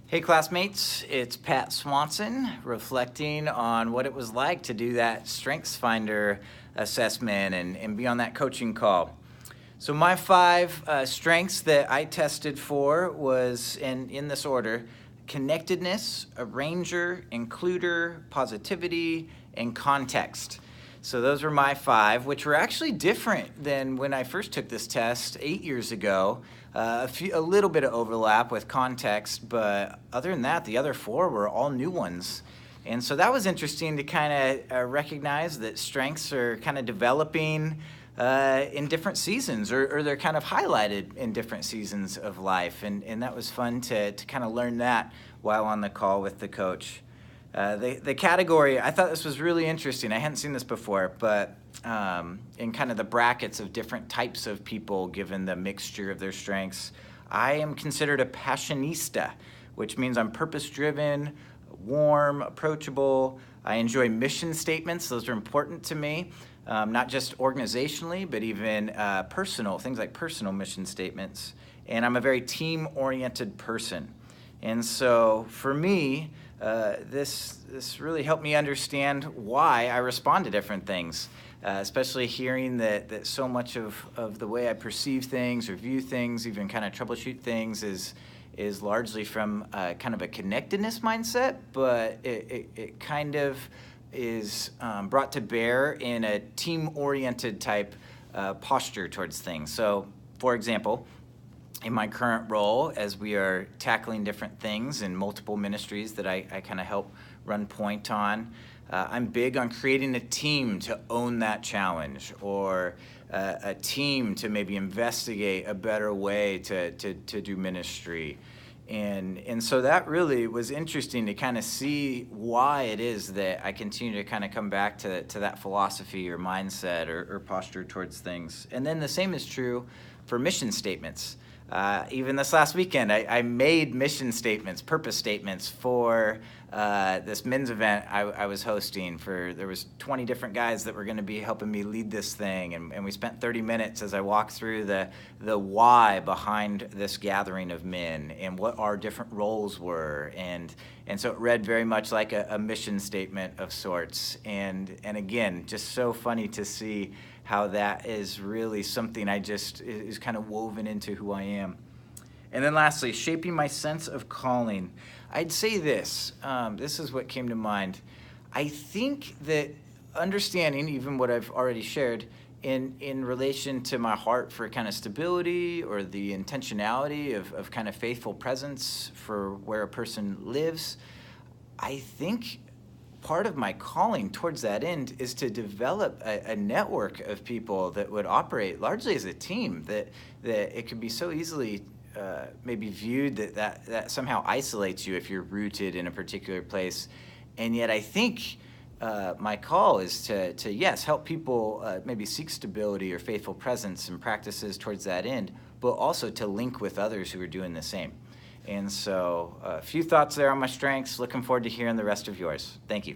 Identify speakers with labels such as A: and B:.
A: Hey classmates, it's Pat Swanson reflecting on what it was like to do that StrengthsFinder assessment and be on that coaching call. So my five strengths that I tested for was in this order: connectedness, arranger, includer, positivity, and context. So those were my five, which were actually different than when I first took this test 8 years ago. A little bit of overlap with context, but other than that, the other four were all new ones. And so that was interesting to kind of recognize that strengths are kind of developing in different seasons, or they're kind of highlighted in different seasons of life. And that was fun to kind of learn that while on the call with the coach. The category, I thought this was really interesting. I hadn't seen this before, but in kind of the brackets of different types of people given the mixture of their strengths, I am considered a passionista, which means I'm purpose-driven, warm, approachable. I enjoy mission statements. Those are important to me, not just organizationally, but even personal, things like personal mission statements. And I'm a very team-oriented person. And so for me, this really helped me understand why I respond to different things, especially hearing that so much of the way I perceive things or view things, even kind of troubleshoot things, is largely from kind of a connectedness mindset, but it kind of is brought to bear in a team-oriented type posture towards things. So, for example, in my current role, as we are tackling different things in multiple ministries that I kind of help run point on, I'm big on creating a team to own that challenge, or a team to maybe investigate a better way to do ministry. And so that really was interesting to kind of see why it is that I continue to kind of come back to that philosophy or mindset or posture towards things. And then the same is true for mission statements. Even this last weekend, I made mission statements, purpose statements for this men's event I was hosting. There was 20 different guys that were going to be helping me lead this thing, and we spent 30 minutes as I walked through the why behind this gathering of men and what our different roles were, and so it read very much like a mission statement of sorts. And again, just so funny to see how that is really something is kind of woven into who I am. And then lastly, shaping my sense of calling. I'd say this is what came to mind. I think that understanding even what I've already shared in relation to my heart for kind of stability, or the intentionality of kind of faithful presence for where a person lives, I think part of my calling towards that end is to develop a network of people that would operate largely as a team, that it could be so easily maybe viewed that somehow isolates you if you're rooted in a particular place. And yet I think my call is to yes, help people maybe seek stability or faithful presence and practices towards that end, but also to link with others who are doing the same. And so a few thoughts there on my strengths. Looking forward to hearing the rest of yours. Thank you.